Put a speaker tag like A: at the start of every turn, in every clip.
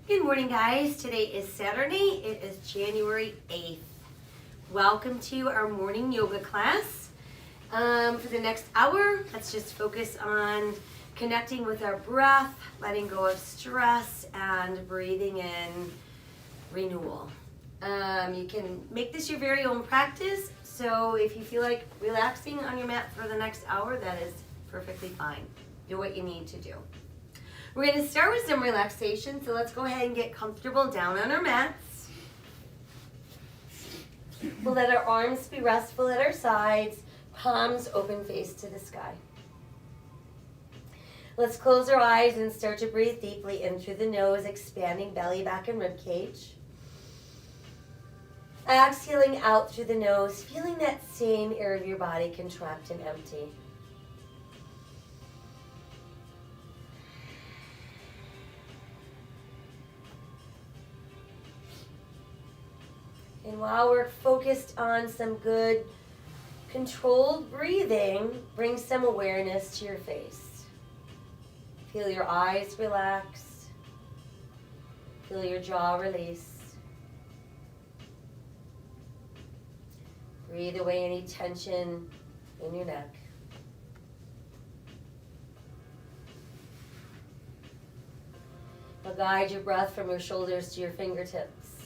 A: Good morning, guys. Today is Saturday. It is January 8th. Welcome to our morning yoga class. For the next hour, let's just focus on connecting with our breath, letting go of stress, and breathing in renewal. You can make this your very own practice, so if you feel like relaxing on your mat for the next hour, that is perfectly fine. Do what you need to do. We're going to start with some relaxation, so let's go ahead and get comfortable down on our mats. We'll let our arms be restful at our sides, palms open face to the sky. Let's close our eyes and start to breathe deeply in through the nose, expanding belly, back, and rib cage. Exhaling out through the nose, feeling that same area of your body contract and empty. And while we're focused on some good controlled breathing, bring some awareness to your face. Feel your eyes relax. Feel your jaw release. Breathe away any tension in your neck. Now guide your breath from your shoulders to your fingertips.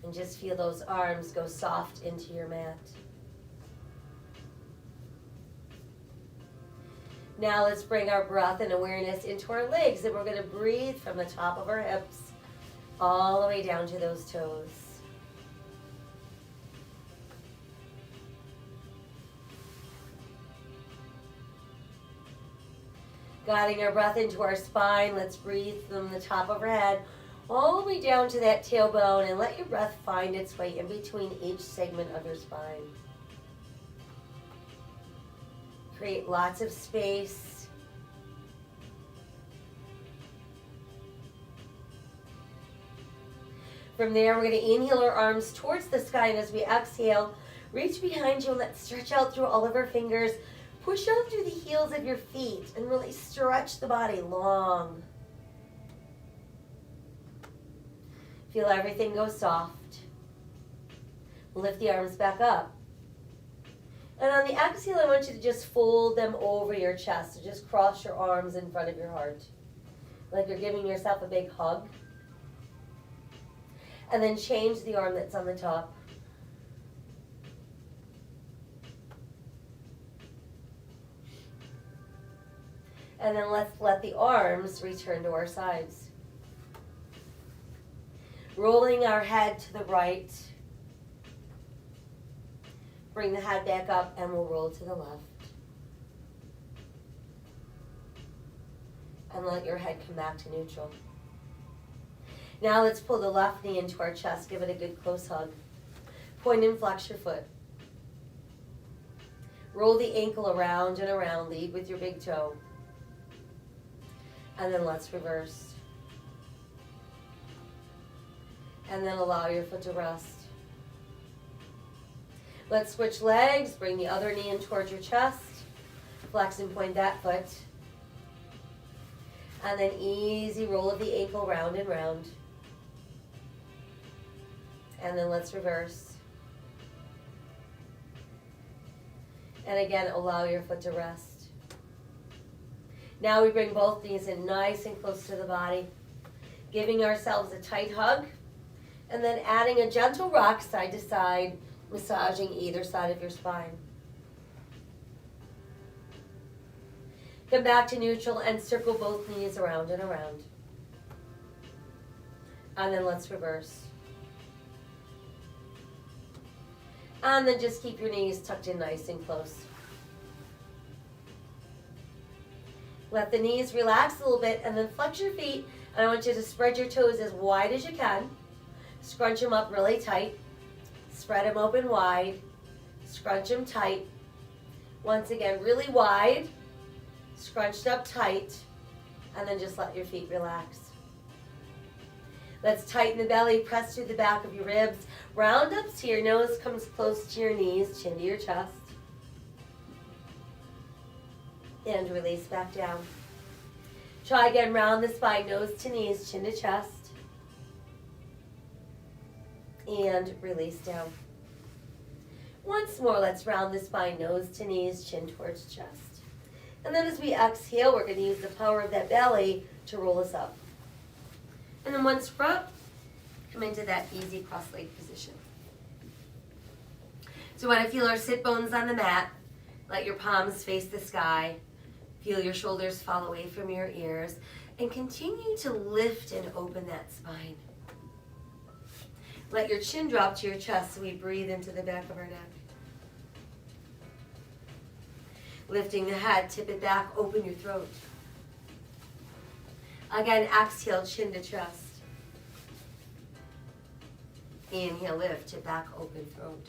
A: And just feel those arms go soft into your mat. Now let's bring our breath and awareness into our legs, and we're going to breathe from the top of our hips all the way down to those toes. Guiding our breath into our spine, let's breathe from the top of our head all the way down to that tailbone, and let your breath find its way in between each segment of your spine. Create lots of space. From there, we're going to inhale our arms towards the sky, and as we exhale, reach behind you and let's stretch out through all of our fingers. Push out through the heels of your feet and really stretch the body long. Feel everything go soft. Lift the arms back up. And on the exhale, I want you to just fold them over your chest. So just cross your arms in front of your heart, like you're giving yourself a big hug. And then change the arm that's on the top. And then let's let the arms return to our sides. Rolling our head to the right. Bring the head back up and we'll roll to the left. And let your head come back to neutral. Now let's pull the left knee into our chest. Give it a good close hug. Point and flex your foot. Roll the ankle around and around. Lead with your big toe. And then let's reverse. And then allow your foot to rest. Let's switch legs. Bring the other knee in towards your chest. Flex and point that foot. And then easy roll of the ankle round and round. And then let's reverse. And again, allow your foot to rest. Now we bring both knees in nice and close to the body, giving ourselves a tight hug. And then adding a gentle rock side to side, massaging either side of your spine. Come back to neutral and circle both knees around and around. And then let's reverse. And then just keep your knees tucked in nice and close. Let the knees relax a little bit and then flex your feet. And I want you to spread your toes as wide as you can. Scrunch them up really tight. Spread them open wide. Scrunch them tight. Once again, really wide. Scrunched up tight. And then just let your feet relax. Let's tighten the belly. Press through the back of your ribs. Round up to your nose comes close to your knees. Chin to your chest. And release back down. Try again, round the spine, nose to knees, chin to chest. and release down. Once more, let's round the spine, nose to knees, chin towards chest. And then as we exhale, we're going to use the power of that belly to roll us up. And then once we're up, come into that easy cross-leg position. So we want to feel our sit bones on the mat. Let your palms face the sky. Feel your shoulders fall away from your ears. And continue to lift and open that spine. Let your chin drop to your chest so we breathe into the back of our neck. Lifting the head, tip it back, open your throat. Again, exhale, chin to chest. Inhale, lift, tip back, open throat.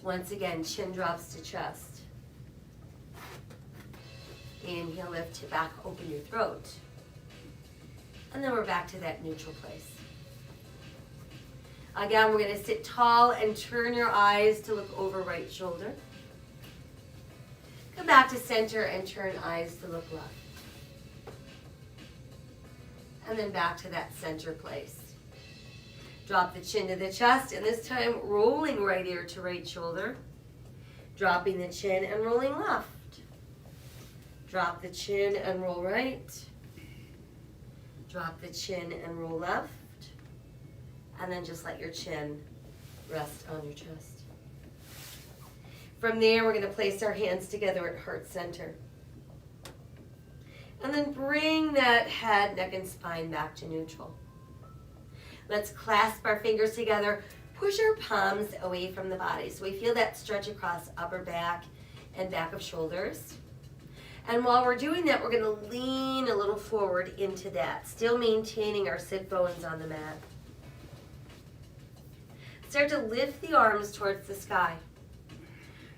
A: Once again, chin drops to chest. Inhale, lift, tip back, open your throat. And then we're back to that neutral place. Again, we're going to sit tall and turn your eyes to look over right shoulder. Come back to center and turn eyes to look left. And then back to that center place. Drop the chin to the chest, and this time rolling right ear to right shoulder. Dropping the chin and rolling left. Drop the chin and roll right. Drop the chin and roll left. And then just let your chin rest on your chest. From there, we're going to place our hands together at heart center. And then bring that head, neck, and spine back to neutral. Let's clasp our fingers together. Push our palms away from the body. So we feel that stretch across upper back and back of shoulders. And while we're doing that, we're going to lean a little forward into that, still maintaining our sit bones on the mat. Start to lift the arms towards the sky.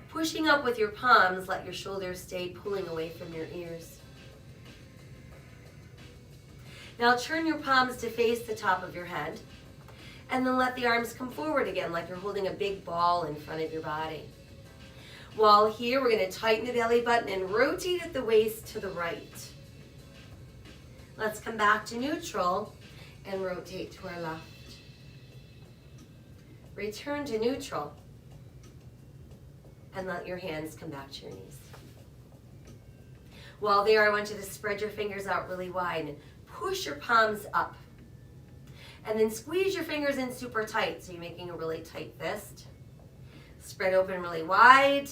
A: Pushing up with your palms, let your shoulders stay pulling away from your ears. Now turn your palms to face the top of your head, and then let the arms come forward again like you're holding a big ball in front of your body. While here, we're going to tighten the belly button and rotate at the waist to the right. Let's come back to neutral and rotate to our left. Return to neutral and let your hands come back to your knees. While there, I want you to spread your fingers out really wide and push your palms up. And then squeeze your fingers in super tight, so you're making a really tight fist. Spread open really wide.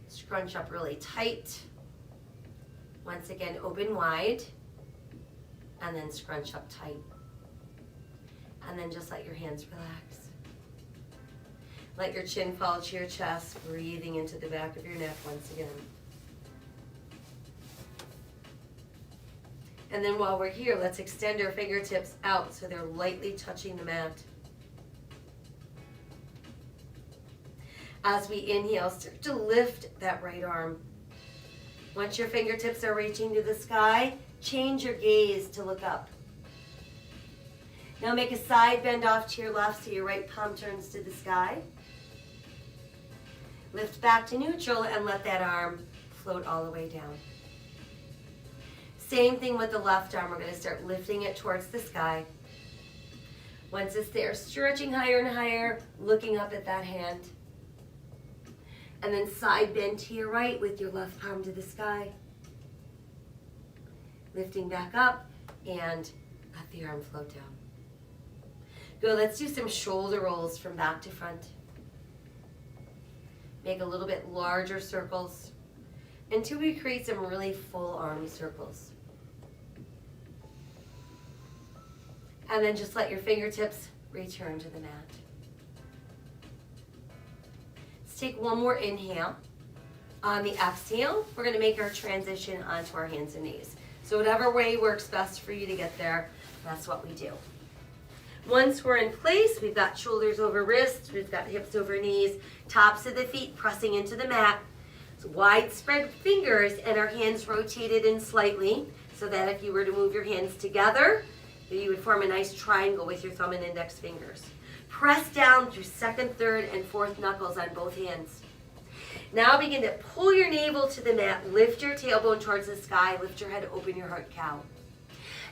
A: Scrunch up really tight. Once again, open wide. And then scrunch up tight. And then just let your hands relax. Let your chin fall to your chest, breathing into the back of your neck once again. And then while we're here, let's extend our fingertips out so they're lightly touching the mat. As we inhale, start to lift that right arm. Once your fingertips are reaching to the sky, change your gaze to look up. Now make a side bend off to your left so your right palm turns to the sky. Lift back to neutral and let that arm float all the way down. Same thing with the left arm. We're going to start lifting it towards the sky. Once it's there, stretching higher and higher, looking up at that hand. And then side bend to your right with your left palm to the sky. Lifting back up and let the arm float down. Good, let's do some shoulder rolls from back to front. Make a little bit larger circles until we create some really full arm circles. And then just let your fingertips return to the mat. Let's take one more inhale. On the exhale, we're going to make our transition onto our hands and knees. So whatever way works best for you to get there, that's what we do. Once we're in place, we've got shoulders over wrists, we've got hips over knees, tops of the feet pressing into the mat. So wide spread fingers and our hands rotated in slightly so that if you were to move your hands together, you would form a nice triangle with your thumb and index fingers. Press down through second, third, and fourth knuckles on both hands. Now begin to pull your navel to the mat, lift your tailbone towards the sky, lift your head, open your heart, cow.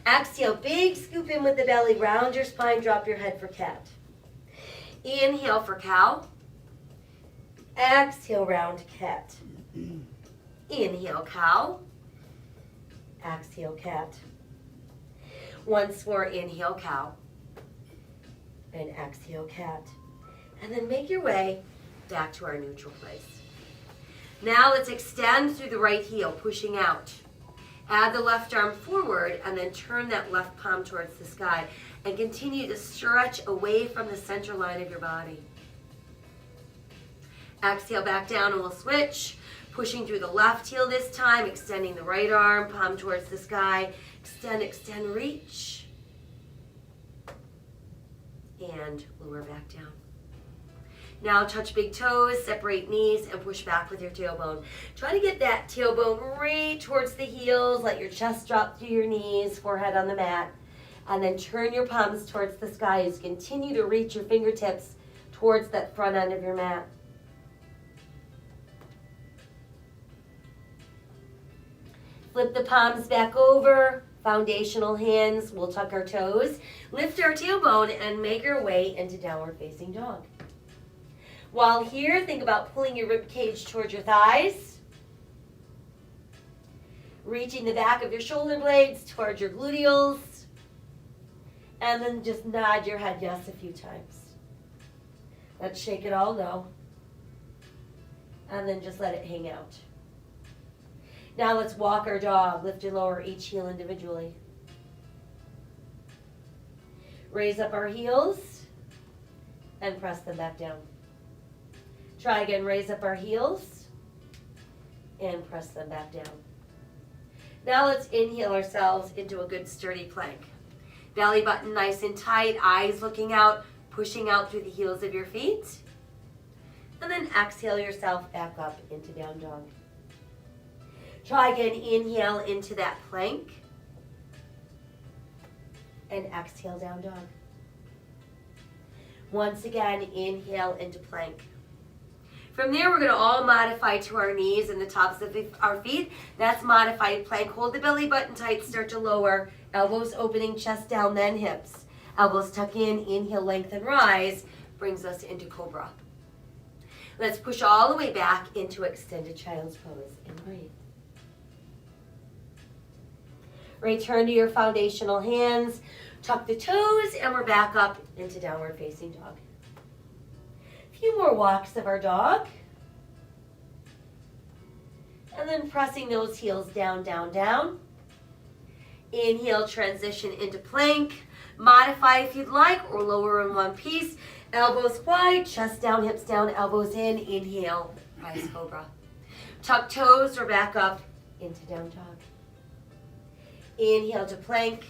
A: Exhale, big scoop in with the belly, round your spine, drop your head for cat. Inhale for cow. Exhale, round cat. Inhale, cow. Exhale, cat. Once more, inhale, cow. And exhale, cat. And then make your way back to our neutral place. Now let's extend through the right heel, pushing out. Add the left arm forward and then turn that left palm towards the sky and continue to stretch away from the center line of your body. Exhale back down and we'll switch. Pushing through the left heel this time, extending the right arm, palm towards the sky. Extend, extend, reach. And lower back down. Now touch big toes, separate knees, and push back with your tailbone. Try to get that tailbone right towards the heels. Let your chest drop through your knees, forehead on the mat. And then turn your palms towards the sky as you continue to reach your fingertips towards that front end of your mat. Flip the palms back over, foundational hands. We'll tuck our toes, lift our tailbone, and make our way into downward facing dog. While here, think about pulling your rib cage towards your thighs, reaching the back of your shoulder blades towards your gluteals, and then just nod your head yes a few times. Let's shake it all no, and then just let it hang out. Now let's walk our dog, lift and lower each heel individually. Raise up our heels and press them back down. Try again, raise up our heels and press them back down. Now let's inhale ourselves into a good sturdy plank. Belly button nice and tight, eyes looking out, pushing out through the heels of your feet. And then exhale yourself back up into down dog. Try again, inhale into that plank. And exhale, down dog. Once again, inhale into plank. From there, we're going to all modify to our knees and the tops of our feet. That's modified plank. Hold the belly button tight, start to lower. Elbows opening, chest down, then hips. Elbows tuck in, inhale, lengthen, rise. Brings us into cobra. Let's push all the way back into extended child's pose and breathe. Return to your foundational hands. Tuck the toes, and we're back up into downward facing dog. Few more walks of our dog. And then pressing those heels down, down, down. Inhale, transition into plank. Modify if you'd like, or lower in one piece. Elbows wide, chest down, hips down, elbows in. Inhale, rise cobra. Tuck toes, we're back up into down dog. Inhale to plank.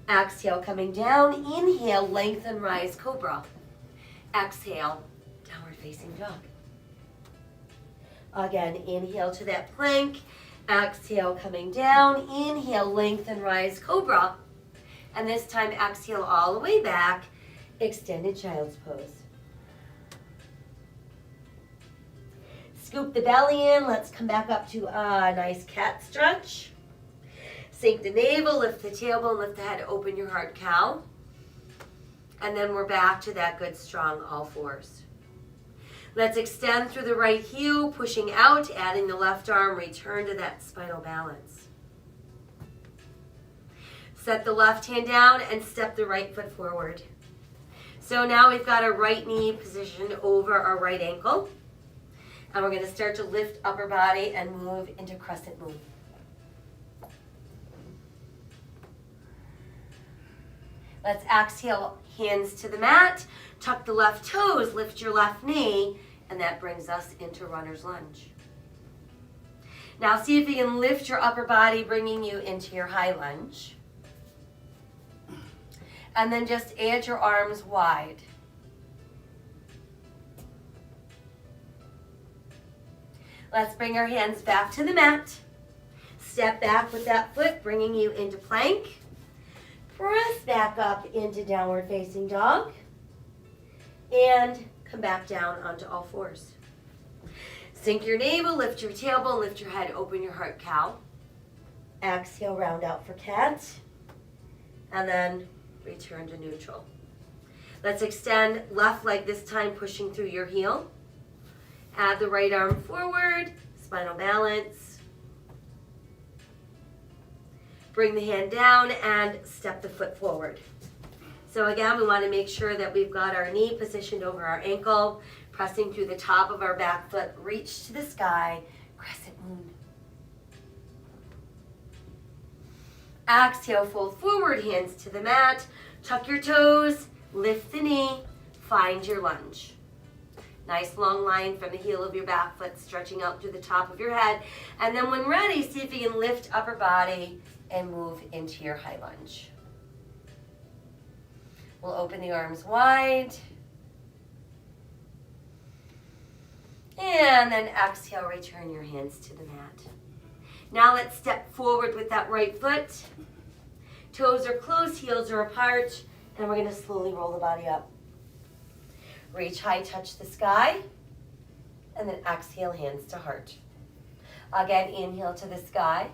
A: Exhale, coming down. Inhale, lengthen, rise cobra. Exhale, downward facing dog. Again, inhale to that plank. Exhale, coming down. Inhale, lengthen, rise cobra. And this time, exhale all the way back. Extended child's pose. Scoop the belly in. Let's come back up to a nice cat stretch. Sink the navel, lift the tailbone, lift the head, open your heart, cow. And then we're back to that good strong all fours. Let's extend through the right heel, pushing out, adding the left arm, return to that spinal balance. Set the left hand down and step the right foot forward. So now we've got our right knee positioned over our right ankle. And we're going to start to lift upper body and move into Crescent Moon. Let's exhale, hands to the mat, tuck the left toes, lift your left knee, and that brings us into runner's lunge. Now see if you can lift your upper body, bringing you into your high lunge. And then just add your arms wide. Let's bring our hands back to the mat. Step back with that foot, bringing you into plank. Press back up into downward facing dog. And come back down onto all fours. Sink your navel, lift your tailbone, lift your head, open your heart, cow. Exhale, round out for cat. and then return to neutral. Let's extend left leg this time, pushing through your heel. Add the right arm forward, spinal balance. Bring the hand down and step the foot forward. So again, we want to make sure that we've got our knee positioned over our ankle, pressing through the top of our back foot, reach to the sky, crescent moon. Exhale, fold forward, hands to the mat, tuck your toes, lift the knee, find your lunge. Nice long line from the heel of your back foot, stretching out to the top of your head. And then when ready, see if you can lift upper body and move into your high lunge. We'll open the arms wide. And then exhale, return your hands to the mat. Now let's step forward with that right foot. Toes are closed, heels are apart, and we're going to slowly roll the body up. Reach high, touch the sky, and then exhale, hands to heart. Again, inhale to the sky,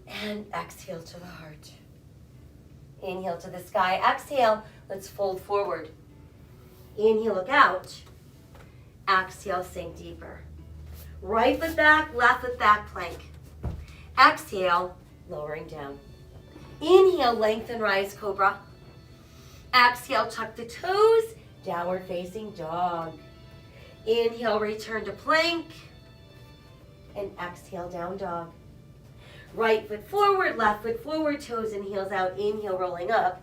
A: and exhale to the heart. Inhale to the sky, exhale, let's fold forward. Inhale, look out. Exhale, sink deeper. Right foot back, left foot back, plank. Exhale, lowering down. Inhale, lengthen, rise, cobra. Exhale, tuck the toes, downward facing dog. Inhale, return to plank. And exhale, down dog. Right foot forward, left foot forward, toes and heels out. Inhale, rolling up.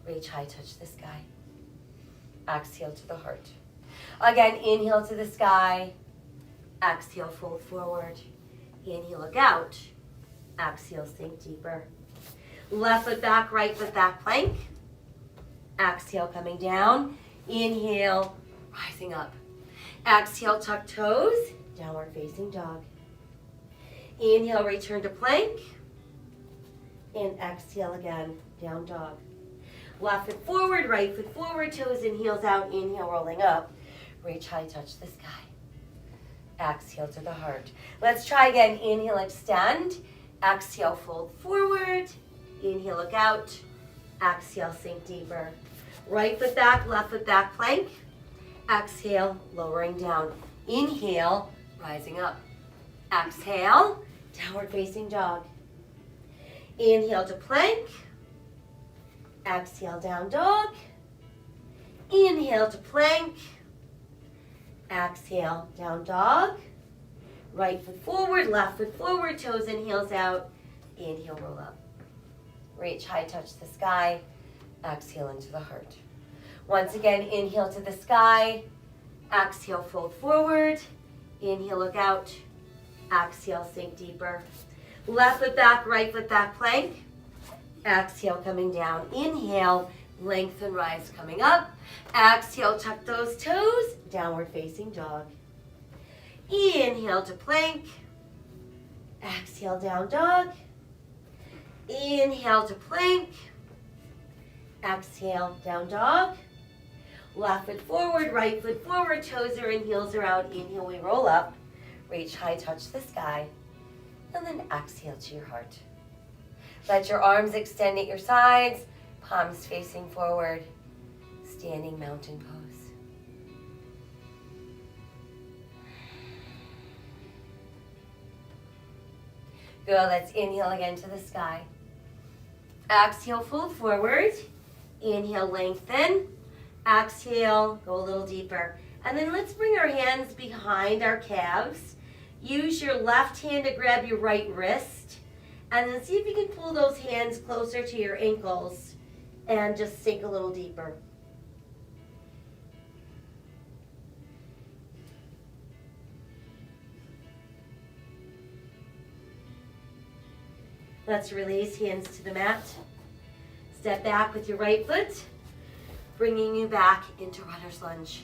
A: Reach high, touch the sky. Exhale to the heart. Again, inhale to the sky. Exhale, fold forward. Inhale, look out. Exhale, sink deeper. Left foot back, right foot back, plank. Exhale, coming down. Inhale, rising up. Exhale, tuck toes, downward facing dog. Inhale, return to plank. And exhale again, down dog. Left foot forward, right foot forward, toes and heels out. Inhale, rolling up. Reach high, touch the sky. Exhale to the heart. Let's try again. Inhale, extend. Exhale, fold forward. Inhale, look out. Exhale, sink deeper. Right foot back, left foot back, plank. Exhale, lowering down. Inhale, rising up. Exhale, downward facing dog. Inhale to plank. Exhale, down dog. Inhale to plank. Exhale, down dog. Right foot forward, left foot forward, toes and heels out. Inhale, roll up. Reach high, touch the sky. Exhale into the heart. Once again, inhale to the sky. Exhale, fold forward. Inhale, look out. Exhale, sink deeper. Left foot back, right foot back, plank. Exhale, coming down. Inhale, lengthen, rise, coming up. Exhale, tuck those toes, downward facing dog. Inhale to plank. Exhale, down dog. Inhale to plank. Exhale, down dog. Left foot forward, right foot forward, toes are in, heels are out. Inhale, we roll up. Reach high, touch the sky. And then exhale to your heart. Let your arms extend at your sides, palms facing forward, standing mountain pose. Good, let's inhale again to the sky. Exhale, fold forward. Inhale, lengthen. Exhale, go a little deeper. And then let's bring our hands behind our calves. Use your left hand to grab your right wrist. And then see if you can pull those hands closer to your ankles and just sink a little deeper. Let's release, hands to the mat. Step back with your right foot, bringing you back into runner's lunge.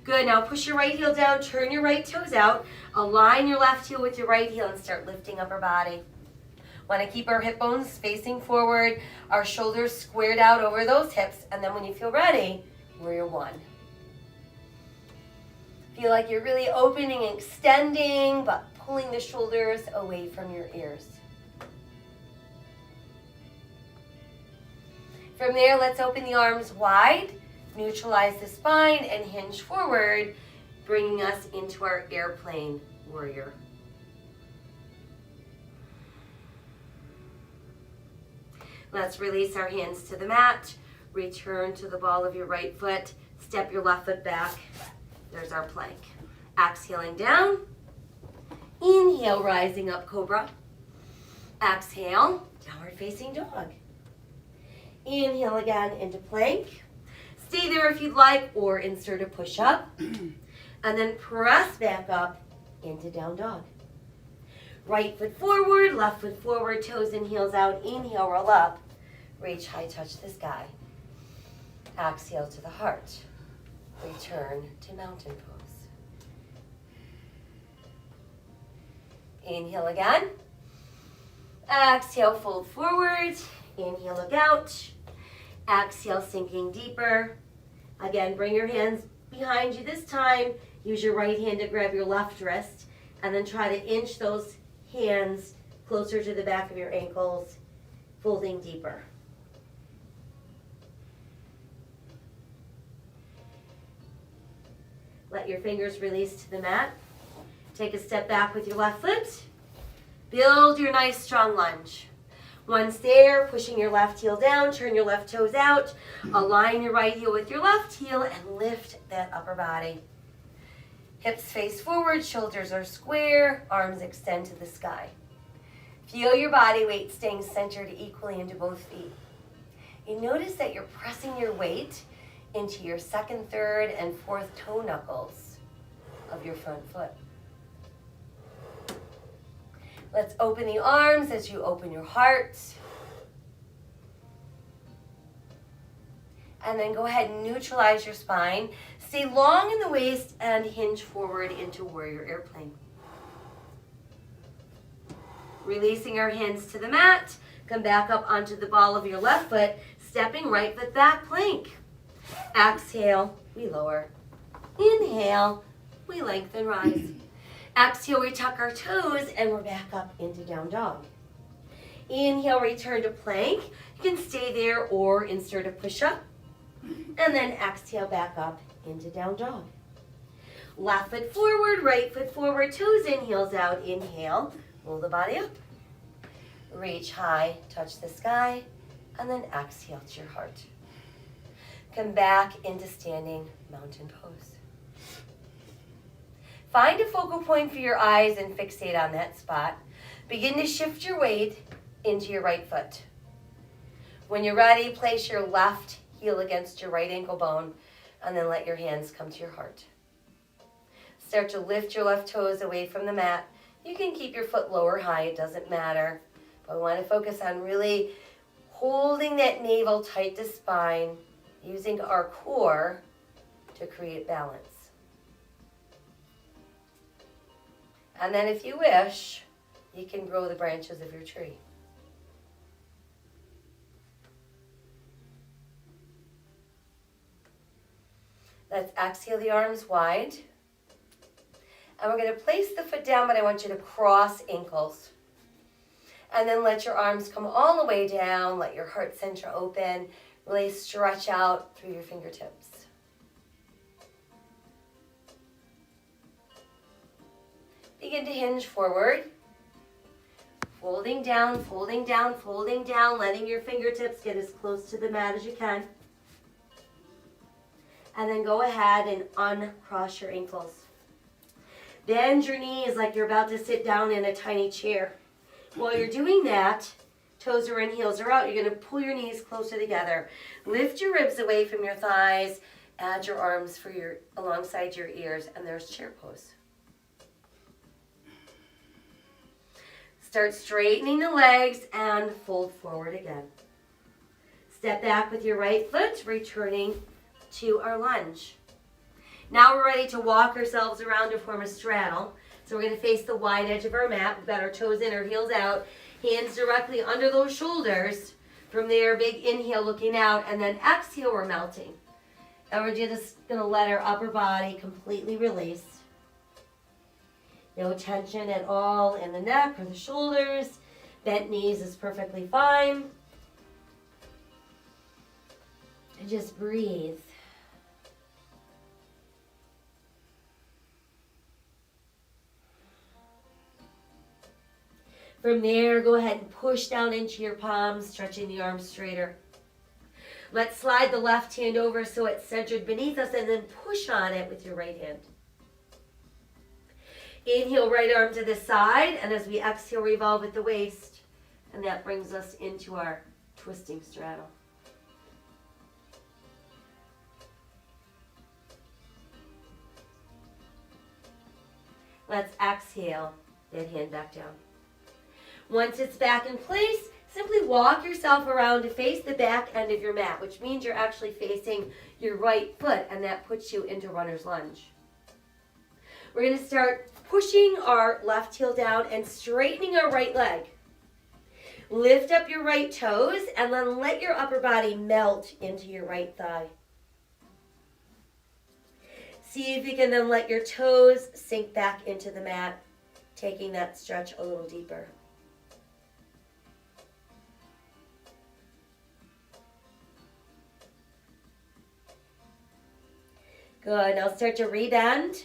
A: Good, now push your right heel down, turn your right toes out, align your left heel with your right heel and start lifting upper body. Want to keep our hip bones facing forward, our shoulders squared out over those hips, and then when you feel ready, warrior one. Feel like you're really opening and extending, but pulling the shoulders away from your ears. From there, let's open the arms wide, neutralize the spine, and hinge forward, bringing us into our airplane warrior. Let's release our hands to the mat. Return to the ball of your right foot. Step your left foot back. There's our plank. Exhaling down. Inhale, rising up, cobra. Exhale, downward facing dog. Inhale again into plank. Stay there if you'd like, or insert a push-up. And then press back up into down dog. Right foot forward, left foot forward, toes and heels out. Inhale, roll up. Reach high, touch the sky. Exhale to the heart. Return to mountain pose. Inhale again. Exhale, fold forward. Inhale, look out. Exhale, sinking deeper. Again, bring your hands behind you this time. Use your right hand to grab your left wrist. And then try to inch those hands closer to the back of your ankles, folding deeper. Let your fingers release to the mat. Take a step back with your left foot. Build your nice strong lunge. Once there, pushing your left heel down, turn your left toes out, align your right heel with your left heel, and lift that upper body. Hips face forward, shoulders are square, arms extend to the sky. Feel your body weight staying centered equally into both feet. You notice that you're pressing your weight into your second, third, and fourth toe knuckles of your front foot. Let's open the arms as you open your heart. And then go ahead and neutralize your spine. Stay long in the waist and hinge forward into warrior airplane. Releasing our hands to the mat. Come back up onto the ball of your left foot, stepping right foot back, plank. Exhale, we lower. Inhale, we lengthen, rise. Exhale, we tuck our toes, and we're back up into down dog. Inhale, return to plank. You can stay there or insert a push-up. And then exhale, back up into down dog. Left foot forward, right foot forward, toes in, heels out. Inhale, roll the body up. Reach high, touch the sky, and then exhale to your heart. Come back into standing mountain pose. Find a focal point for your eyes and fixate on that spot. Begin to shift your weight into your right foot. When you're ready, place your left heel against your right ankle bone, and then let your hands come to your heart. Start to lift your left toes away from the mat. You can keep your foot low or high, it doesn't matter. But we want to focus on really holding that navel tight to spine, using our core to create balance. And then if you wish, you can grow the branches of your tree. Let's exhale the arms wide. And we're going to place the foot down, but I want you to cross ankles. And then let your arms come all the way down. Let your heart center open. Really stretch out through your fingertips. Begin to hinge forward. Folding down, folding down, folding down, letting your fingertips get as close to the mat as you can. And then go ahead and uncross your ankles. Bend your knees like you're about to sit down in a tiny chair. While you're doing that, toes are in, heels are out. You're going to pull your knees closer together. Lift your ribs away from your thighs. Add your arms for alongside your ears, and there's chair pose. Start straightening the legs and fold forward again. Step back with your right foot, returning to our lunge. Now we're ready to walk ourselves around to form a straddle. So we're going to face the wide edge of our mat. We've got our toes in, our heels out, hands directly under those shoulders. From there, big inhale looking out, and then exhale, we're melting. And we're just going to let our upper body completely release. No tension at all in the neck or the shoulders. Bent knees is perfectly fine. And just breathe. From there, go ahead and push down into your palms, stretching the arms straighter. Let's slide the left hand over so it's centered beneath us, and then push on it with your right hand. Inhale, right arm to the side, and as we exhale, revolve with the waist. And that brings us into our twisting straddle. Let's exhale, that hand back down. Once it's back in place, simply walk yourself around to face the back end of your mat, which means you're actually facing your right foot, and that puts you into runner's lunge. We're going to start pushing our left heel down and straightening our right leg. Lift up your right toes and then let your upper body melt into your right thigh. See if you can then let your toes sink back into the mat, taking that stretch a little deeper. Good. Now start to rebend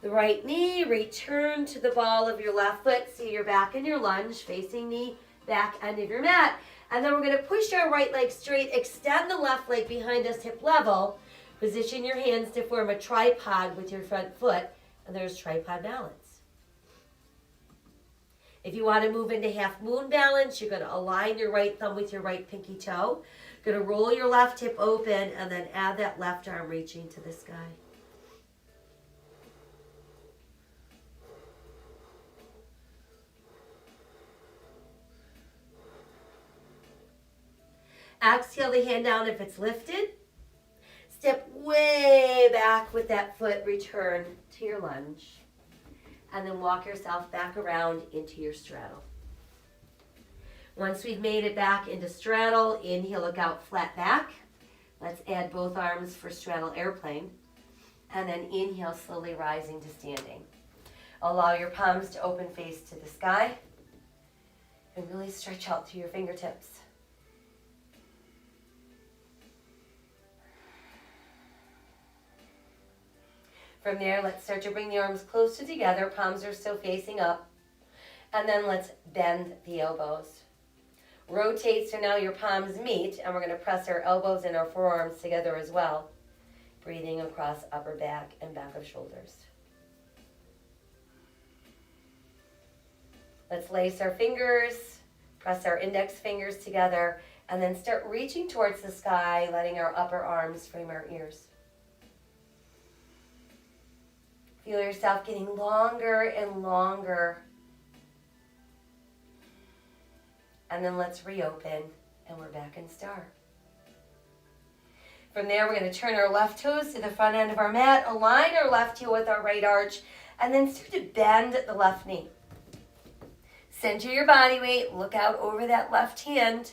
A: the right knee. Return to the ball of your left foot. See you're back in your lunge, facing the back end of your mat. And then we're going to push our right leg straight. Extend the left leg behind us, hip level. Position your hands to form a tripod with your front foot. And there's tripod balance. If you want to move into half moon balance, you're going to align your right thumb with your right pinky toe. Going to roll your left hip open and then add that left arm reaching to the sky. Exhale the hand down if it's lifted. Step way back with that foot, return to your lunge. And then walk yourself back around into your straddle. Once we've made it back into straddle, inhale, look out, flat back. Let's add both arms for straddle airplane. And then inhale, slowly rising to standing. Allow your palms to open face to the sky. And really stretch out through your fingertips. From there, let's start to bring the arms closer together. Palms are still facing up. And then let's bend the elbows. Rotate so now your palms meet, and we're going to press our elbows and our forearms together as well. Breathing across upper back and back of shoulders. Let's lace our fingers, press our index fingers together, and then start reaching towards the sky, letting our upper arms frame our ears. Feel yourself getting longer and longer. And then let's reopen, and we're back in star. From there, we're going to turn our left toes to the front end of our mat, align our left heel with our right arch, and then start to bend the left knee. Center your body weight, look out over that left hand.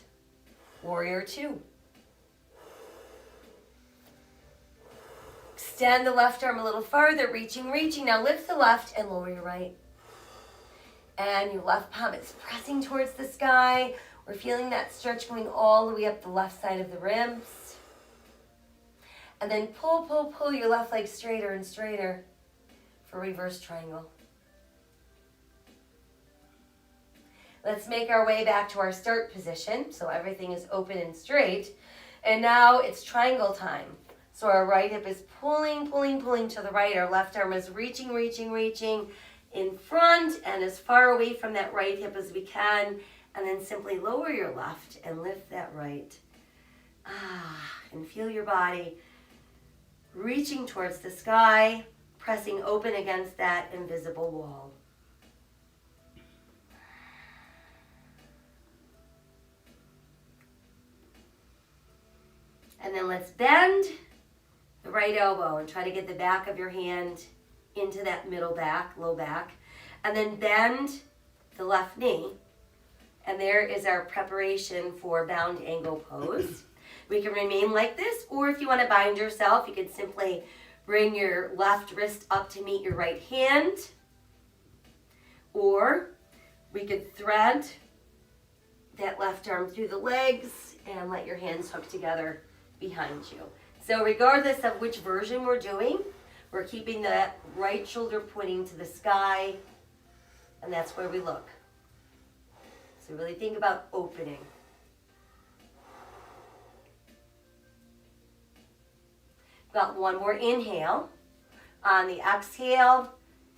A: Warrior two. Extend the left arm a little farther, reaching. Now lift the left and lower your right. And your left palm is pressing towards the sky. We're feeling that stretch going all the way up the left side of the ribs. And then pull your left leg straighter and straighter for reverse triangle. Let's make our way back to our start position. So everything is open and straight. And now it's triangle time. So our right hip is pulling to the right. Our left arm is reaching in front and as far away from that right hip as we can. And then simply lower your left and lift that right. And feel your body reaching towards the sky, pressing open against that invisible wall. And then let's bend the right elbow and try to get the back of your hand into that middle back, low back. And then bend the left knee. And there is our preparation for bound angle pose. We can remain like this, or if you want to bind yourself, you can simply bring your left wrist up to meet your right hand. Or we could thread that left arm through the legs and let your hands hook together behind you. So regardless of which version we're doing, we're keeping the right shoulder pointing to the sky, and that's where we look. So really think about opening. Got one more inhale. On the exhale,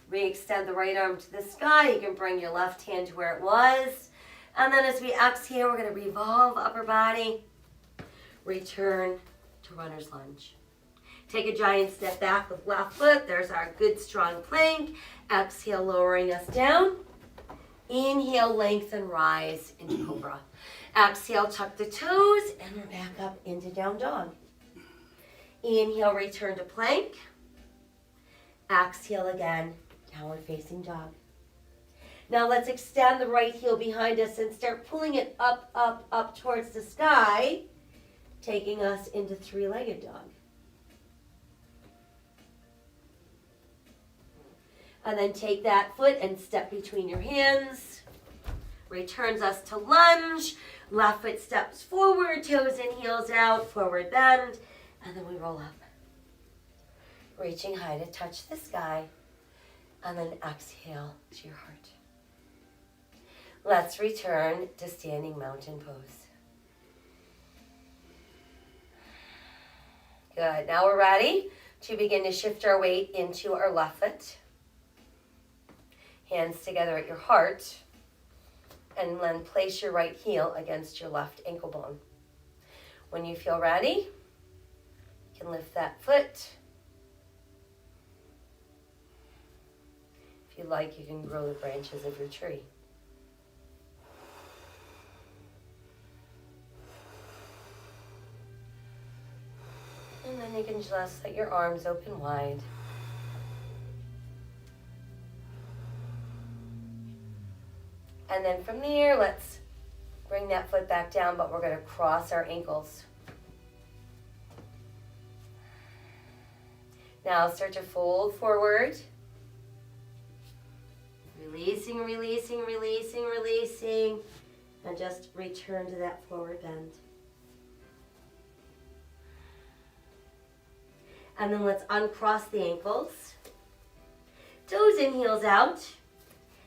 A: re-extend the right arm to the sky. You can bring your left hand to where it was. And then as we exhale, we're going to revolve upper body. Return to runner's lunge. Take a giant step back with left foot. There's our good strong plank. Exhale, lowering us down. Inhale, lengthen, rise into cobra. Exhale, tuck the toes, and we're back up into down dog. Inhale, return to plank. Exhale again, downward facing dog. Now let's extend the right heel behind us and start pulling it up, up, up towards the sky, taking us into three-legged dog. And then take that foot and step between your hands. Returns us to lunge. Left foot steps forward, toes and heels out, forward bend, and then we roll up. Reaching high to touch the sky, and then exhale to your heart. Let's return to standing mountain pose. Good, now we're ready to begin to shift our weight into our left foot. Hands together at your heart, and then place your right heel against your left ankle bone. When you feel ready, you can lift that foot. If you like, you can grow the branches of your tree. And then you can just let your arms open wide. And then from there, let's bring that foot back down, but we're going to cross our ankles. Now start to fold forward. Releasing, releasing, releasing, releasing. And just return to that forward bend. And then let's uncross the ankles. Toes in, heels out.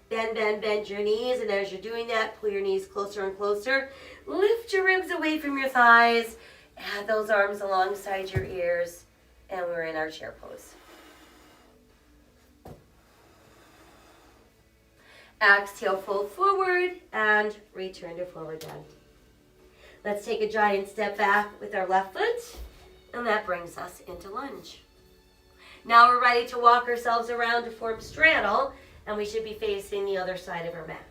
A: Bend, bend, bend your knees, and as you're doing that, pull your knees closer and closer. Lift your ribs away from your thighs. Add those arms alongside your ears, and we're in our chair pose. Exhale, fold forward, and return to forward bend. Let's take a giant step back with our left foot, and that brings us into lunge. Now we're ready to walk ourselves around to form straddle, and we should be facing the other side of our mat.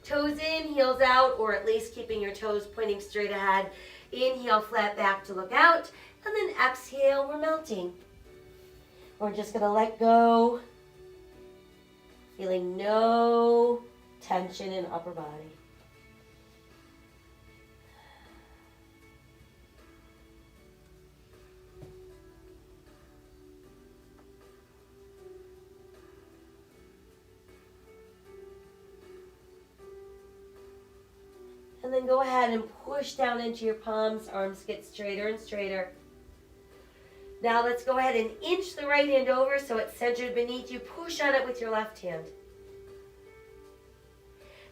A: Toes in, heels out, or at least keeping your toes pointing straight ahead. Inhale, flat back to look out, and then exhale, we're melting. We're just gonna let go, feeling no tension in upper body. And then go ahead and push down into your palms. Arms get straighter and straighter. Now let's go ahead and inch the right hand over so it's centered beneath you. Push on it with your left hand.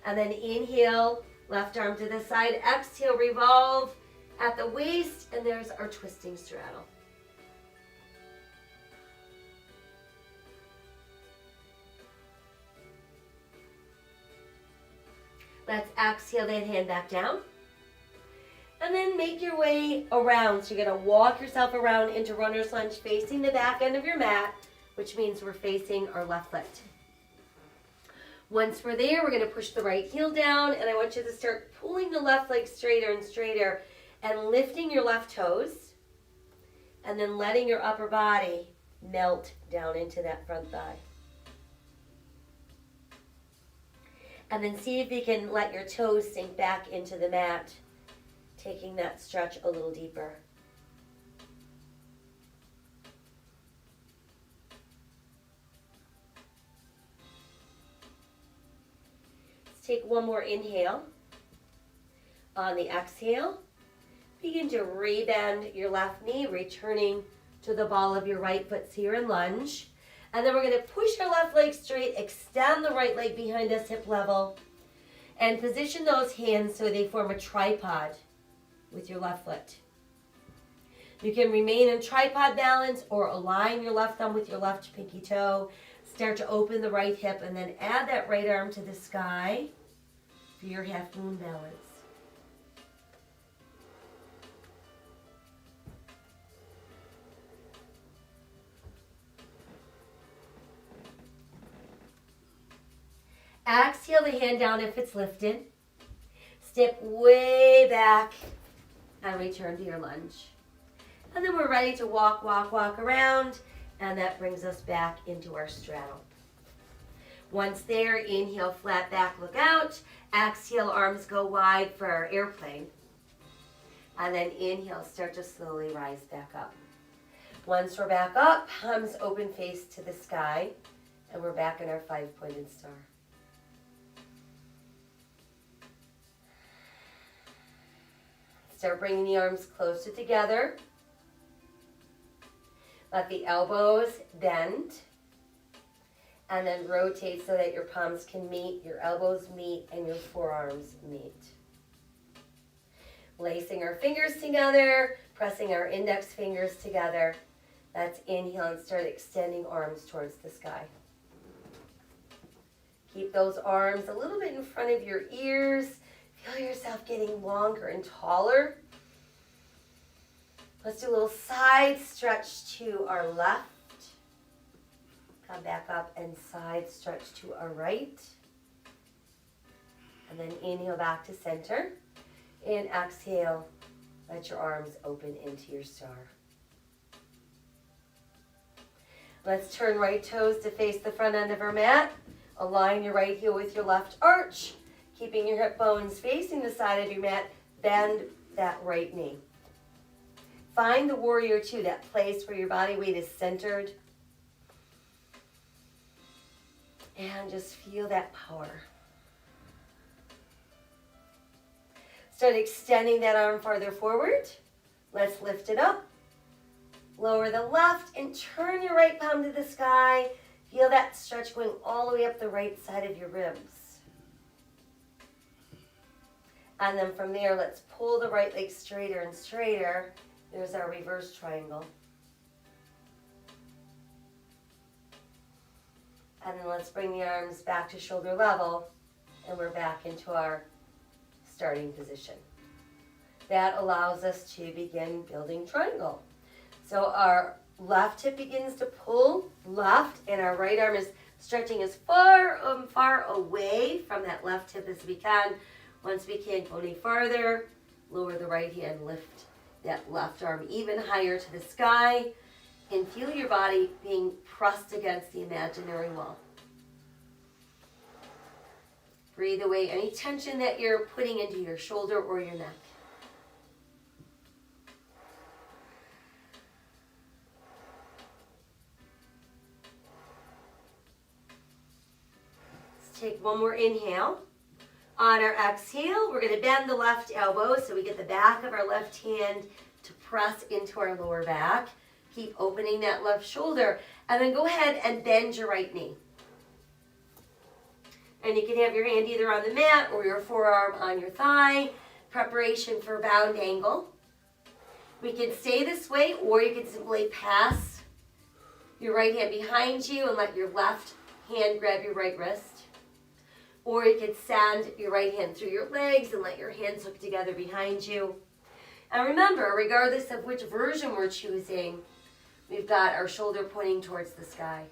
A: And then inhale, left arm to the side. Exhale, revolve at the waist. And there's our twisting straddle. Let's exhale that hand back down. And then make your way around. So you're going to walk yourself around into runner's lunge facing the back end of your mat, which means we're facing our left foot. Once we're there, we're going to push the right heel down, and I want you to start pulling the left leg straighter and straighter and lifting your left toes, and then letting your upper body melt down into that front thigh. And then see if you can let your toes sink back into the mat, taking that stretch a little deeper. Let's take one more inhale. On the exhale, Begin to rebend your left knee, returning to the ball of your right foot here in lunge. And then we're going to push our left leg straight, extend the right leg behind us, hip level, and position those hands so they form a tripod with your left foot. You can remain in tripod balance or align your left thumb with your left pinky toe. Start to open the right hip and then add that right arm to the sky for your half moon balance. Exhale the hand down if it's lifted. Step way back and return to your lunge. And then we're ready to walk around, and that brings us back into our straddle. Once there, inhale, flat back, look out. Exhale, arms go wide for our airplane. And then inhale, start to slowly rise back up. Once we're back up, palms open, face to the sky, and we're back in our 5-pointed star. Start bringing the arms closer together. Let the elbows bend. And then rotate so that your palms can meet, your elbows meet, and your forearms meet. Lacing our fingers together, pressing our index fingers together. That's inhale and start extending arms towards the sky. Keep those arms a little bit in front of your ears. Feel yourself getting longer and taller. Let's do a little side stretch to our left. Come back up and side stretch to our right. And then inhale back to center. And exhale, let your arms open into your star. Let's turn right toes to face the front end of our mat. Align your right heel with your left arch. Keeping your hip bones facing the side of your mat, bend that right knee. Find the warrior two, that place where your body weight is centered. And just feel that power. Start extending that arm farther forward. Let's lift it up. Lower the left and turn your right palm to the sky. Feel that stretch going all the way up the right side of your ribs. And then from there, let's pull the right leg straighter and straighter. There's our reverse triangle. And then let's bring the arms back to shoulder level, and we're back into our starting position. That allows us to begin building triangle. So our left hip begins to pull left, and our right arm is stretching as far away from that left hip as we can. Once we can't go any farther, lower the right hand, lift that left arm even higher to the sky, and feel your body being pressed against the imaginary wall. Breathe away any tension that you're putting into your shoulder or your neck. Let's take one more inhale. On our exhale, we're going to bend the left elbow so we get the back of our left hand to press into our lower back. Keep opening that left shoulder. And then go ahead and bend your right knee. And you can have your hand either on the mat or your forearm on your thigh. Preparation for bound angle. We can stay this way, or you can simply pass your right hand behind you and let your left hand grab your right wrist. Or you can send your right hand through your legs and let your hands hook together behind you. And remember, regardless of which version we're choosing, we've got our shoulder pointing towards the sky.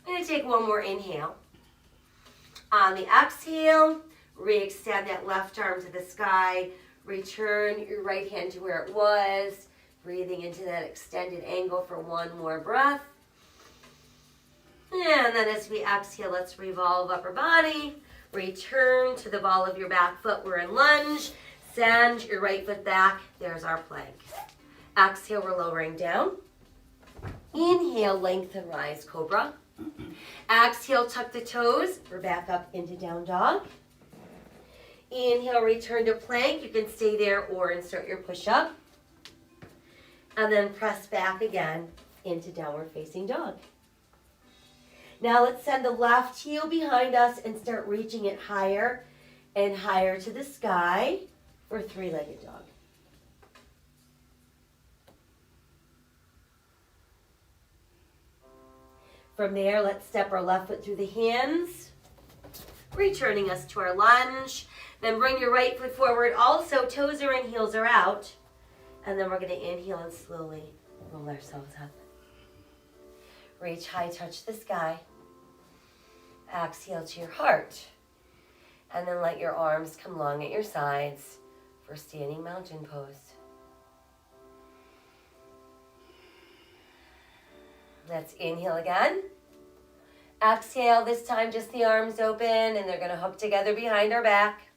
A: I'm going to take one more inhale. On the exhale, re-extend that left arm to the sky. Return your right hand to where it was. Breathing into that extended angle for one more breath. And then as we exhale, let's revolve upper body. Return to the ball of your back foot. We're in lunge. Send your right foot back. There's our plank. Exhale, we're lowering down. Inhale, lengthen, rise, cobra. Exhale, tuck the toes. We're back up into down dog. Inhale, return to plank. You can stay there or insert your push-up. And then press back again into downward facing dog. Now let's send the left heel behind us and start reaching it higher and higher to the sky for three-legged dog. From there, let's step our left foot through the hands, returning us to our lunge. Then bring your right foot forward. Also, toes are in, heels are out. And then we're going to inhale and slowly roll ourselves up. Reach high, touch the sky. Exhale to your heart. And then let your arms come long at your sides for standing mountain pose. Let's inhale again. Exhale, this time just the arms open and they're going to hook together behind our back.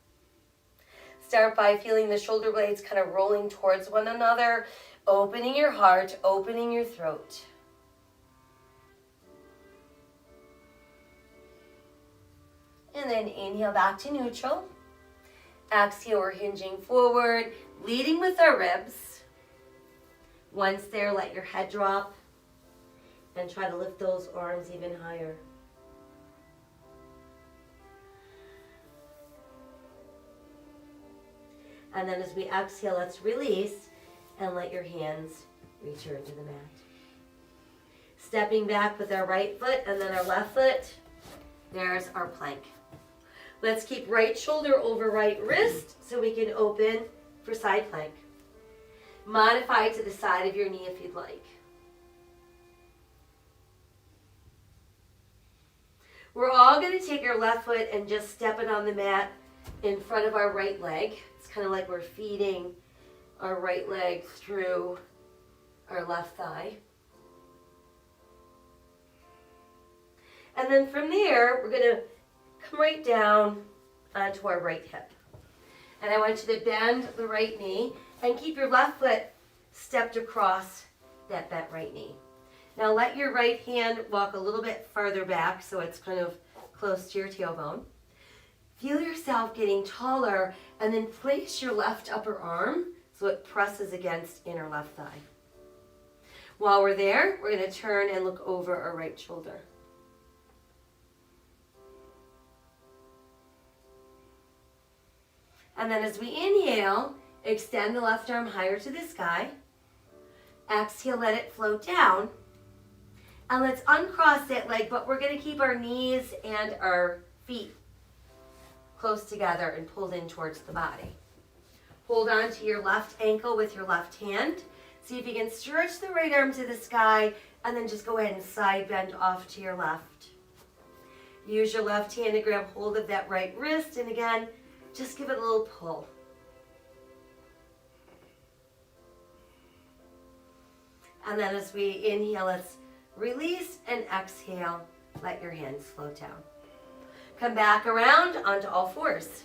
A: Start by feeling the shoulder blades kind of rolling towards one another, opening your heart, opening your throat. And then inhale back to neutral. Exhale, we're hinging forward, leading with our ribs. Once there, let your head drop and try to lift those arms even higher. And then as we exhale, let's release and let your hands return to the mat. Stepping back with our right foot and then our left foot. There's our plank. Let's keep right shoulder over right wrist so we can open for side plank. Modify to the side of your knee if you'd like. We're all going to take our left foot and just step it on the mat in front of our right leg. It's kind of like we're feeding our right leg through our left thigh. And then from there, we're going to come right down onto our right hip. And I want you to bend the right knee and keep your left foot stepped across that bent right knee. Now let your right hand walk a little bit farther back so it's kind of close to your tailbone. Feel yourself getting taller and then place your left upper arm so it presses against inner left thigh. While we're there, we're going to turn and look over our right shoulder. And then as we inhale, extend the left arm higher to the sky. Exhale, let it float down. And let's uncross that leg, but we're going to keep our knees and our feet close together and pulled in towards the body. Hold on to your left ankle with your left hand. See if you can stretch the right arm to the sky and then just go ahead and side bend off to your left. Use your left hand to grab hold of that right wrist and again, just give it a little pull. And then as we inhale, let's release and exhale. Let your hands float down. Come back around onto all fours.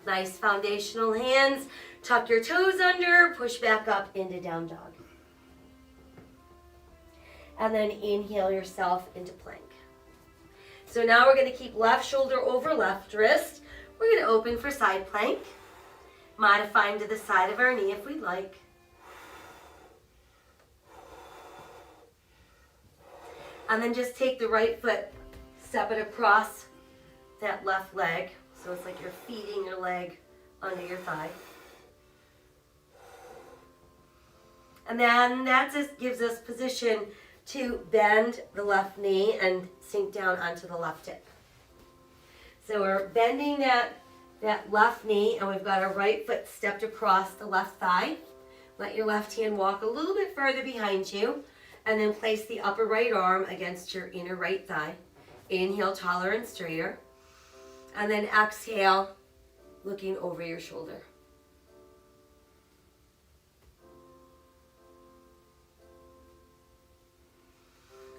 A: Nice foundational hands. Tuck your toes under, push back up into down dog. And then inhale yourself into plank. So now we're going to keep left shoulder over left wrist. We're going to open for side plank. Modifying to the side of our knee if we'd like. And then just take the right foot, step it across that left leg. So it's like you're feeding your leg under your thigh. And then that just gives us position to bend the left knee and sink down onto the left hip. So we're bending that left knee and we've got our right foot stepped across the left thigh. Let your left hand walk a little bit further behind you and then place the upper right arm against your inner right thigh. Inhale, taller and straighter. And then exhale, looking over your shoulder.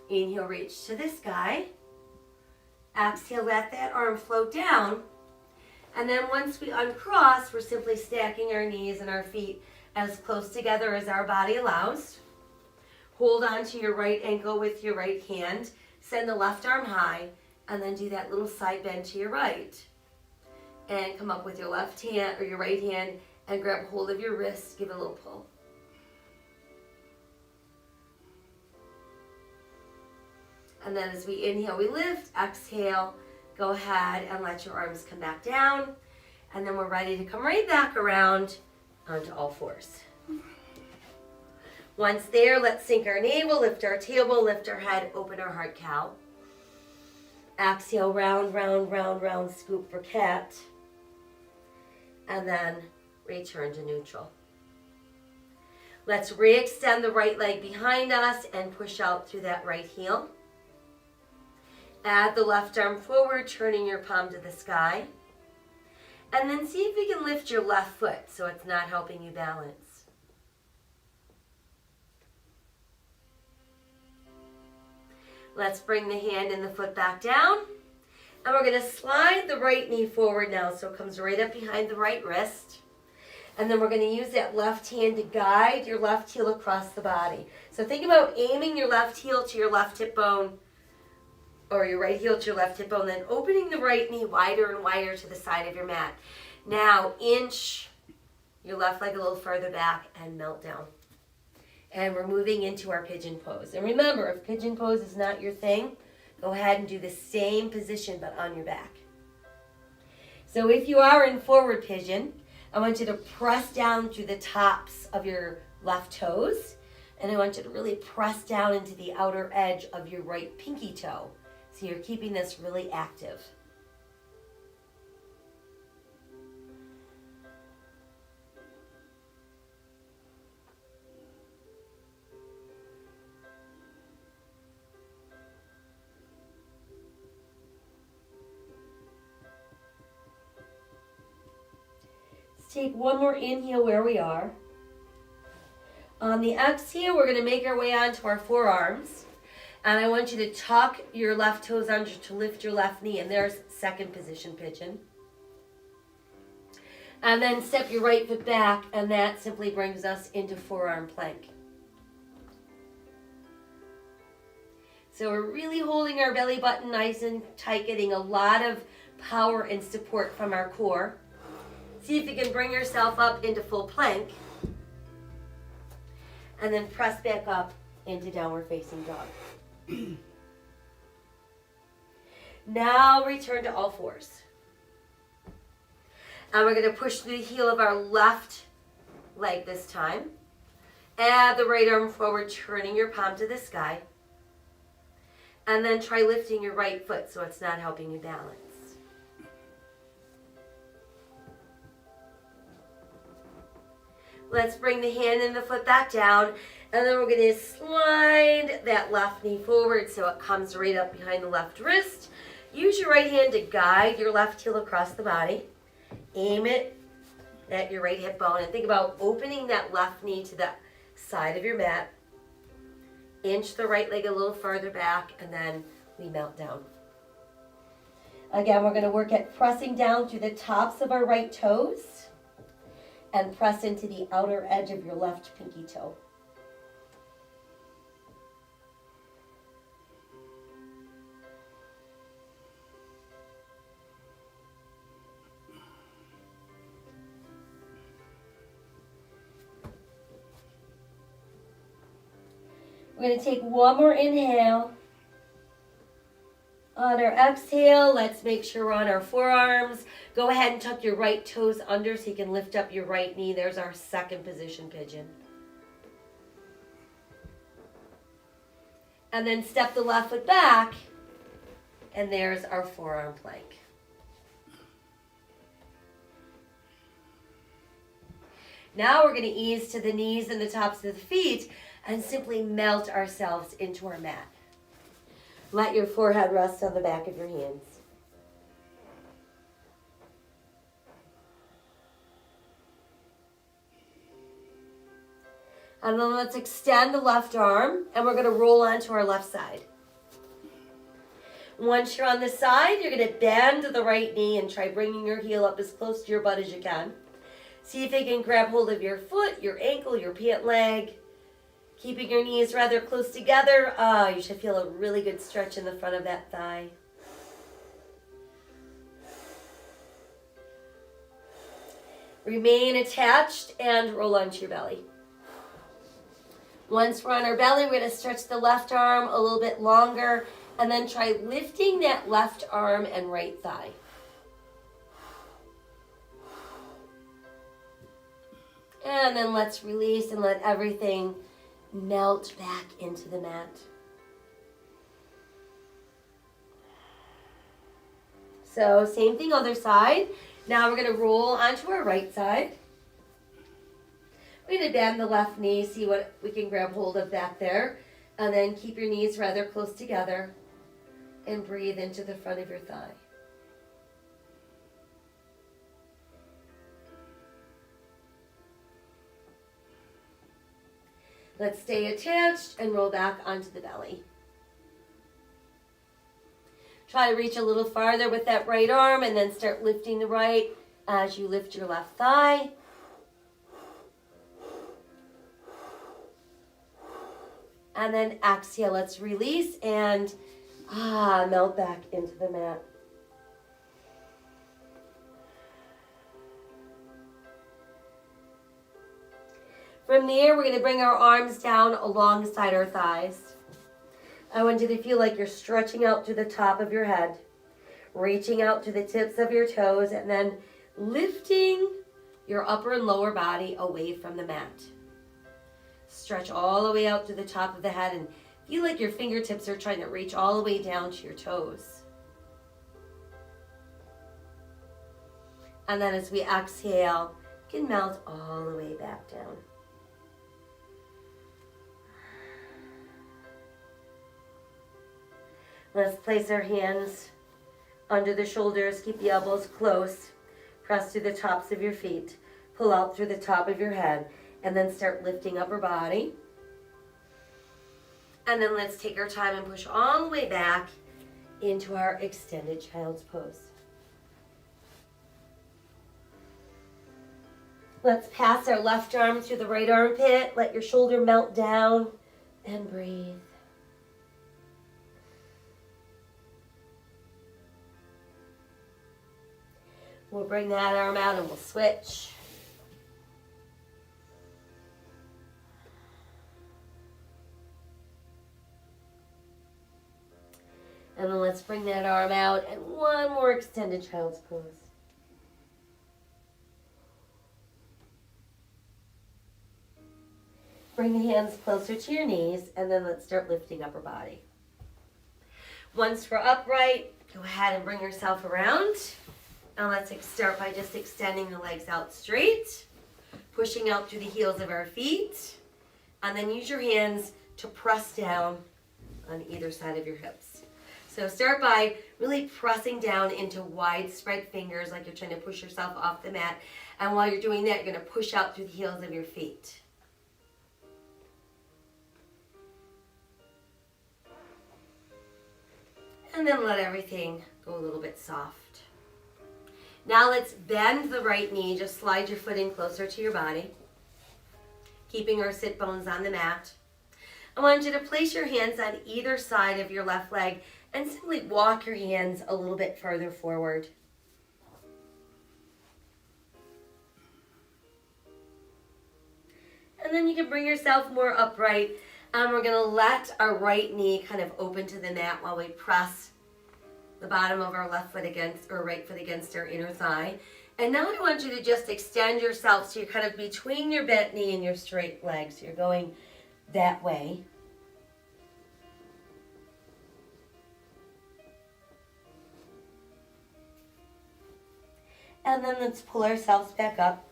A: Inhale, reach to the sky. Exhale, let that arm float down. And then once we uncross, we're simply stacking our knees and our feet as close together as our body allows. Hold on to your right ankle with your right hand. Send the left arm high, and then do that little side bend to your right. And come up with your left hand or your right hand and grab hold of your wrist. Give it a little pull. And then as we inhale, we lift. Exhale, go ahead and let your arms come back down. And then we're ready to come right back around onto all fours. Once there, let's sink our navel, lift our tailbone, lift our head, open our heart cow. Exhale, round, round, round, round, scoop for cat. And then return to neutral. Let's re-extend the right leg behind us and push out through that right heel. Add the left arm forward, turning your palm to the sky. And then see if you can lift your left foot so it's not helping you balance. Let's bring the hand and the foot back down. And we're going to slide the right knee forward now so it comes right up behind the right wrist. And then we're going to use that left hand to guide your left heel across the body. So think about aiming your left heel to your left hip bone, or your right heel to your left hip bone, then opening the right knee wider and wider to the side of your mat. Now inch your left leg a little further back and melt down. And we're moving into our pigeon pose. And remember, if pigeon pose is not your thing, go ahead and do the same position but on your back. So if you are in forward pigeon, I want you to press down through the tops of your left toes. And I want you to really press down into the outer edge of your right pinky toe. So you're keeping this really active. Take one more inhale where we are. On the exhale, we're going to make our way onto our forearms. And I want you to tuck your left toes under to lift your left knee. And there's second position pigeon. And then step your right foot back, and that simply brings us into forearm plank. So we're really holding our belly button nice and tight, getting a lot of power and support from our core. See if you can bring yourself up into full plank. And then press back up into downward facing dog. Now return to all fours. And we're going to push through the heel of our left leg this time. Add the right arm forward, turning your palm to the sky. And then try lifting your right foot so it's not helping you balance. Let's bring the hand and the foot back down, and then we're going to slide that left knee forward so it comes right up behind the left wrist. Use your right hand to guide your left heel across the body. Aim it at your right hip bone, and think about opening that left knee to the side of your mat. Inch the right leg a little farther back, and then we melt down. Again, we're going to work at pressing down through the tops of our right toes. And press into the outer edge of your left pinky toe. We're going to take one more inhale. On our exhale, let's make sure we're on our forearms. Go ahead and tuck your right toes under so you can lift up your right knee. There's our second position pigeon. And then step the left foot back, and there's our forearm plank. Now we're going to ease to the knees and the tops of the feet and simply melt ourselves into our mat. Let your forehead rest on the back of your hands. And then let's extend the left arm, and we're going to roll onto our left side. Once you're on the side, you're going to bend the right knee and try bringing your heel up as close to your butt as you can. See if you can grab hold of your foot, your ankle, your pant leg, Keeping your knees rather close together. You should feel a really good stretch in the front of that thigh. Remain attached and roll onto your belly. Once we're on our belly, we're going to stretch the left arm a little bit longer and then try lifting that left arm and right thigh. And then let's release and let everything melt back into the mat. So same thing, other side. Now we're going to roll onto our right side. We're going to bend the left knee, see what we can grab hold of back there. And then keep your knees rather close together and breathe into the front of your thigh. Let's stay attached and roll back onto the belly. Try to reach a little farther with that right arm and then start lifting the right as you lift your left thigh. And then exhale, let's release and melt back into the mat. From there, we're going to bring our arms down alongside our thighs. I want you to feel like you're stretching out to the top of your head, reaching out to the tips of your toes, and then lifting your upper and lower body away from the mat. Stretch all the way out to the top of the head and feel like your fingertips are trying to reach all the way down to your toes. And then as we exhale, you can melt all the way back down. Let's place our hands under the shoulders. Keep the elbows close. Press through the tops of your feet. Pull out through the top of your head. And then start lifting upper body. And then let's take our time and push all the way back into our extended child's pose. Let's pass our left arm through the right armpit. Let your shoulder melt down and breathe. We'll bring that arm out and we'll switch. And then let's bring that arm out and one more extended child's pose. Bring the hands closer to your knees and then let's start lifting upper body. Once we're upright, go ahead and bring yourself around. And let's start by just extending the legs out straight, pushing out through the heels of our feet, and then use your hands to press down on either side of your hips. So start by really pressing down into wide spread fingers like you're trying to push yourself off the mat. And while you're doing that, you're going to push out through the heels of your feet. And then let everything go a little bit soft. Now let's bend the right knee. Just slide your foot in closer to your body, keeping our sit bones on the mat. I want you to place your hands on either side of your left leg and simply walk your hands a little bit further forward. And then you can bring yourself more upright. And we're going to let our right knee kind of open to the mat while we press the bottom of our left foot against, or right foot against our inner thigh. And now I want you to just extend yourself so you're kind of between your bent knee and your straight leg. So you're going that way. And then let's pull ourselves back up.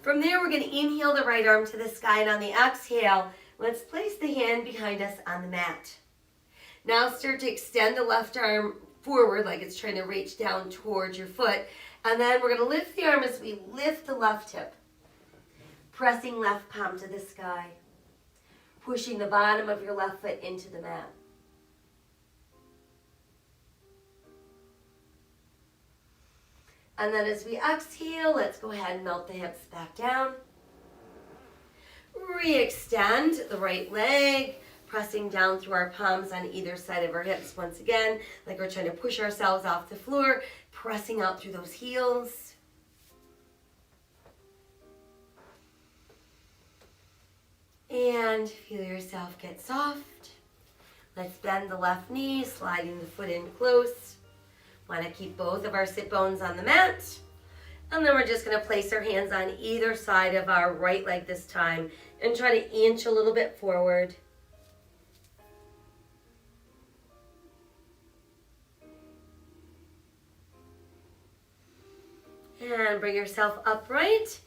A: From there, we're going to inhale the right arm to the sky, and on the exhale, let's place the hand behind us on the mat. Now start to extend the left arm forward like it's trying to reach down towards your foot. And then we're going to lift the arm as we lift the left hip. Pressing left palm to the sky. Pushing the bottom of your left foot into the mat. And then as we exhale, let's go ahead and melt the hips back down. Re-extend the right leg, pressing down through our palms on either side of our hips once again, like we're trying to push ourselves off the floor, pressing out through those heels. And feel yourself get soft. Let's bend the left knee, sliding the foot in close. Want to keep both of our sit bones on the mat. And then we're just going to place our hands on either side of our right leg this time and try to inch a little bit forward. And bring yourself upright.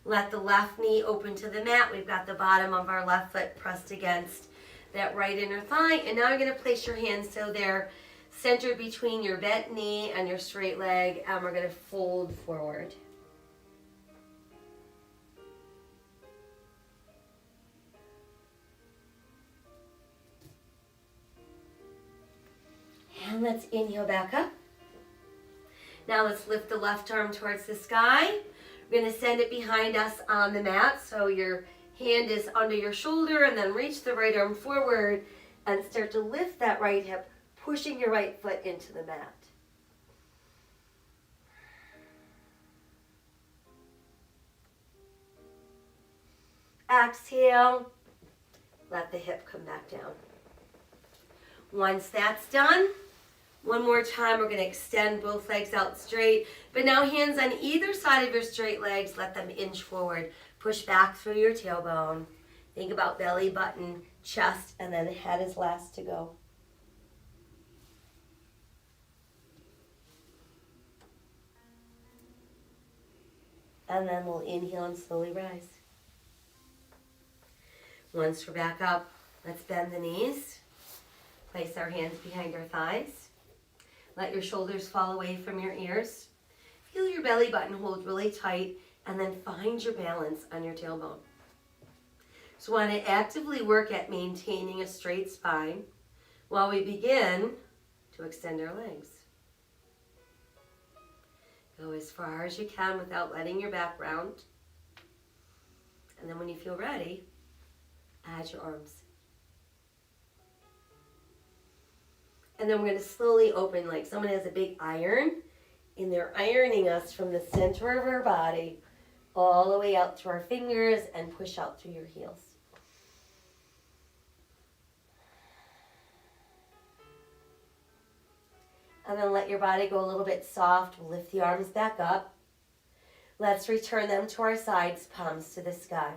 A: Let the left knee open to the mat. We've got the bottom of our left foot pressed against that right inner thigh. And now you're going to place your hands so they're centered between your bent knee and your straight leg. And we're going to fold forward. And let's inhale back up. Now let's lift the left arm towards the sky. We're going to send it behind us on the mat so your hand is under your shoulder, and then reach the right arm forward and start to lift that right hip, pushing your right foot into the mat. Exhale, let the hip come back down. Once that's done, one more time, we're going to extend both legs out straight. But now hands on either side of your straight legs, let them inch forward. Push back through your tailbone. Think about belly button, chest, and then the head is last to go. And then we'll inhale and slowly rise. Once we're back up, let's bend the knees. Place our hands behind our thighs. Let your shoulders fall away from your ears. Feel your belly button hold really tight, and then find your balance on your tailbone. So we want to actively work at maintaining a straight spine while we begin to extend our legs. Go as far as you can without letting your back round. And then when you feel ready, add your arms. And then we're going to slowly open like someone has a big iron, and they're ironing us from the center of our body all the way out to our fingers and push out through your heels. And then let your body go a little bit soft. We'll lift the arms back up. Let's return them to our sides, palms to the sky.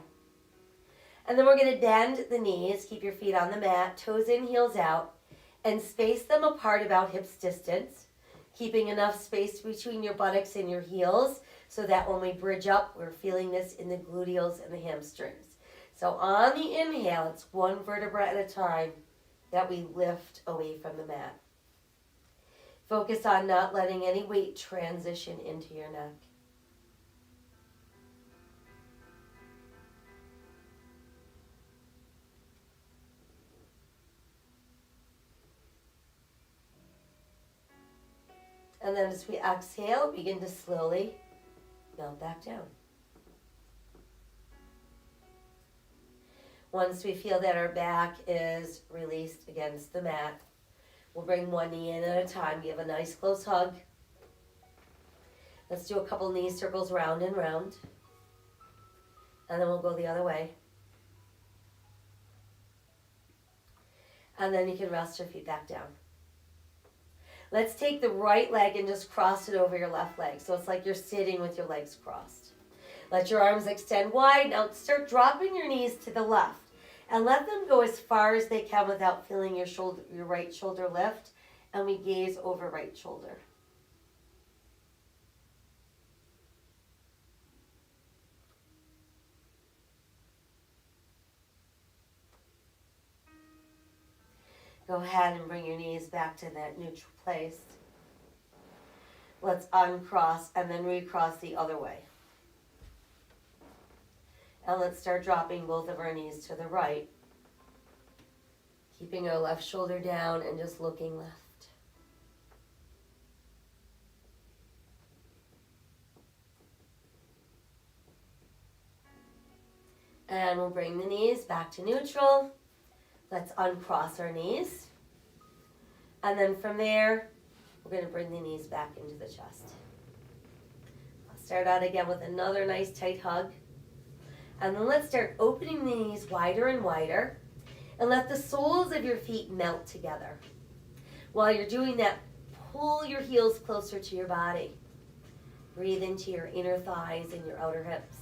A: And then we're going to bend the knees. Keep your feet on the mat, toes in, heels out. And space them apart about hips distance, keeping enough space between your buttocks and your heels so that when we bridge up, we're feeling this in the gluteals and the hamstrings. So on the inhale, it's one vertebra at a time that we lift away from the mat. Focus on not letting any weight transition into your neck. And then as we exhale, begin to slowly melt back down. Once we feel that our back is released against the mat, we'll bring one knee in at a time. Give a nice close hug. Let's do a couple knee circles round and round. And then we'll go the other way. And then you can rest your feet back down. Let's take the right leg and just cross it over your left leg. So it's like you're sitting with your legs crossed. Let your arms extend wide. Now start dropping your knees to the left. And let them go as far as they can without feeling your right shoulder lift. And we gaze over right shoulder. Go ahead and bring your knees back to that neutral place. Let's uncross and then recross the other way. And let's start dropping both of our knees to the right. Keeping our left shoulder down and just looking left. And we'll bring the knees back to neutral. Let's uncross our knees. And then from there, we're going to bring the knees back into the chest. I'll start out again with another nice tight hug. And then let's start opening the knees wider and wider. And let the soles of your feet melt together. While you're doing that, pull your heels closer to your body. Breathe into your inner thighs and your outer hips.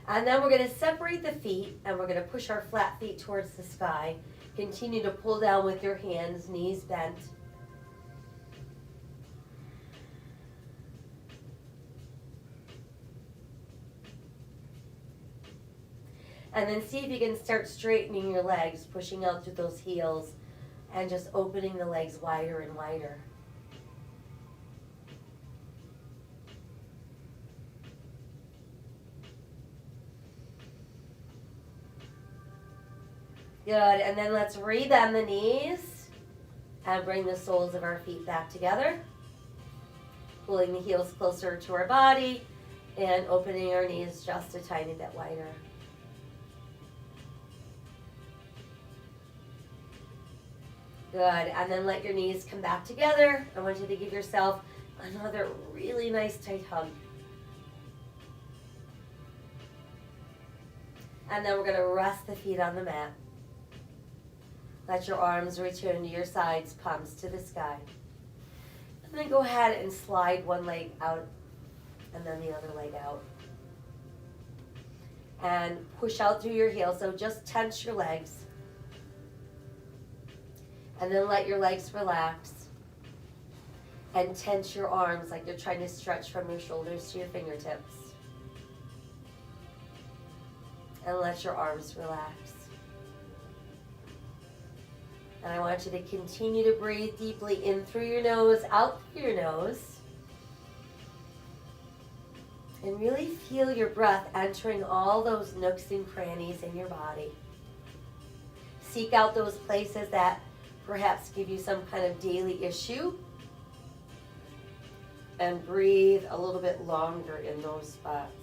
A: And then we're going to separate the feet and we're going to push our flat feet towards the sky. Continue to pull down with your hands, knees bent. And then see if you can start straightening your legs, pushing out through those heels and just opening the legs wider and wider. Good, and then let's rebend the knees and bring the soles of our feet back together. Pulling the heels closer to our body and opening our knees just a tiny bit wider. Good, and then let your knees come back together. I want you to give yourself another really nice tight hug. And then we're going to rest the feet on the mat. Let your arms return to your sides, palms to the sky. And then go ahead and slide one leg out and then the other leg out. And push out through your heels, so just tense your legs. And then let your legs relax. And tense your arms like you're trying to stretch from your shoulders to your fingertips. And let your arms relax. And I want you to continue to breathe deeply in through your nose, out through your nose. And really feel your breath entering all those nooks and crannies in your body. Seek out those places that perhaps give you some kind of daily issue. And breathe a little bit longer in those spots.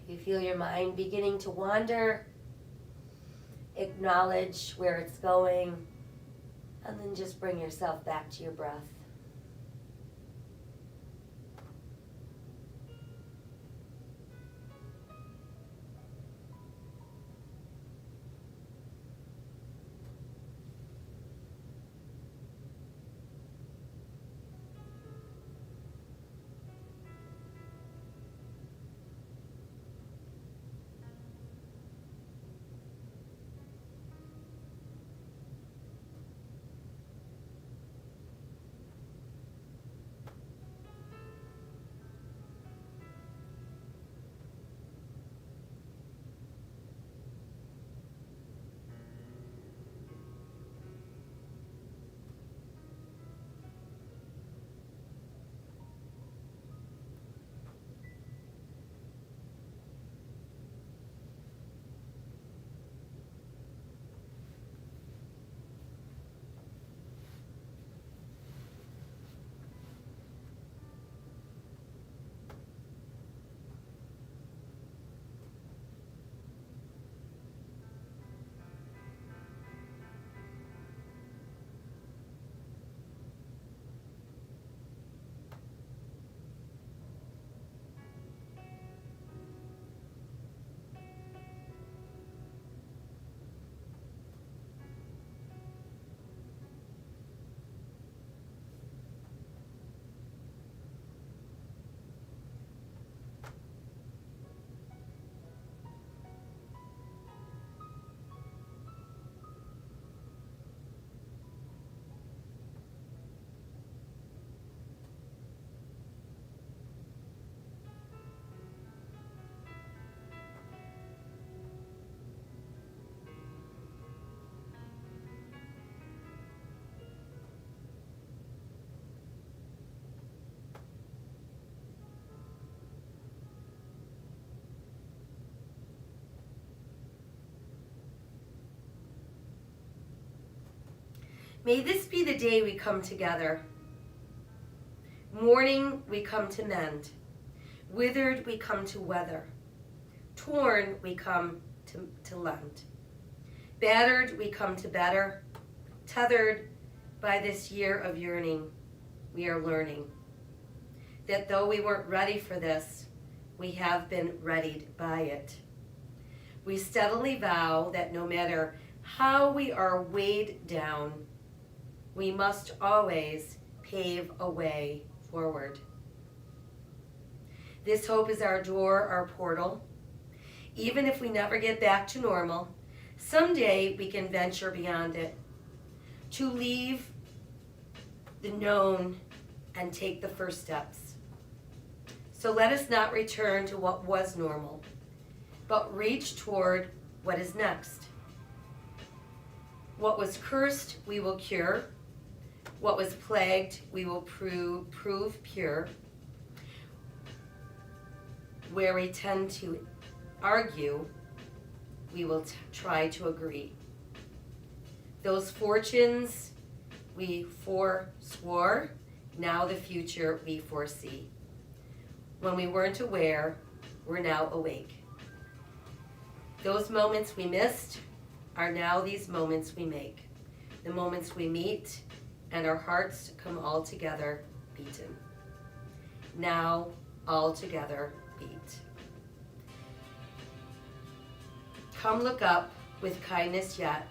A: You feel your mind beginning to wander, acknowledge where it's going, and then just bring yourself back to your breath. May this be the day we come together. Mourning we come to mend. Withered we come to weather. Torn we come to lend. Battered we come to better. Tethered by this year of yearning, we are learning that though we weren't ready for this, we have been readied by it. We steadily vow that no matter how we are weighed down, we must always pave a way forward. This hope is our door, our portal. Even if we never get back to normal, someday we can venture beyond it, to leave the known and take the first steps. So let us not return to what was normal, but reach toward what is next. What was cursed, we will cure. What was plagued, we will prove pure. Where we tend to argue, we will try to agree. Those fortunes we forswore, now the future we foresee. When we weren't aware, we're now awake. Those moments we missed are now these moments we make. The moments we meet and our hearts come all together beaten. Now all together beat. Come look up with kindness yet,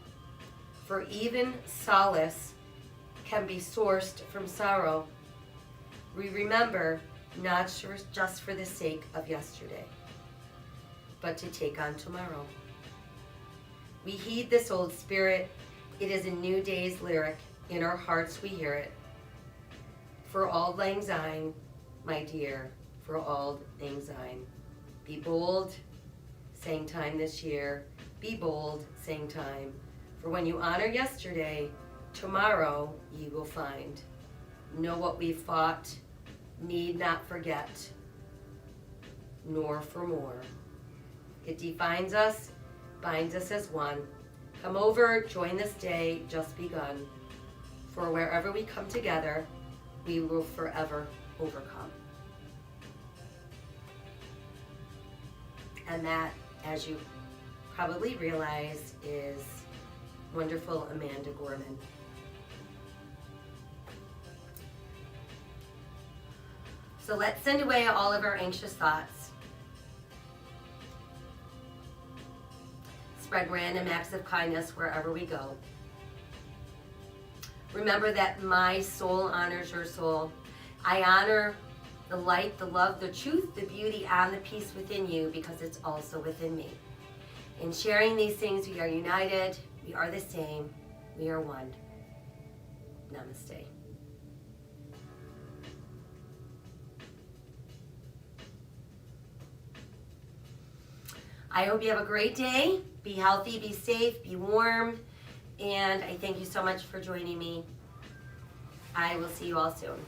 A: for even solace can be sourced from sorrow. We remember not just for the sake of yesterday, but to take on tomorrow. We heed this old spirit. It is a new day's lyric. In our hearts we hear it. For auld lang syne, my dear, for auld lang syne. Be bold, sang time this year. Be bold, sang time. For when you honor yesterday, tomorrow ye will find. Know what we fought, need not forget, nor for more. It defines us, binds us as one. Come over, join this day just begun. For wherever we come together, we will forever overcome. And that, as you probably realize, is wonderful Amanda Gorman. So let's send away all of our anxious thoughts. Spread random acts of kindness wherever we go. Remember that my soul honors your soul. I honor the light, the love, the truth, the beauty, and the peace within you because it's also within me. In sharing these things, we are united, we are the same, we are one. Namaste. I hope you have a great day. Be healthy, be safe, be warm. And I thank you so much for joining me. I will see you all soon.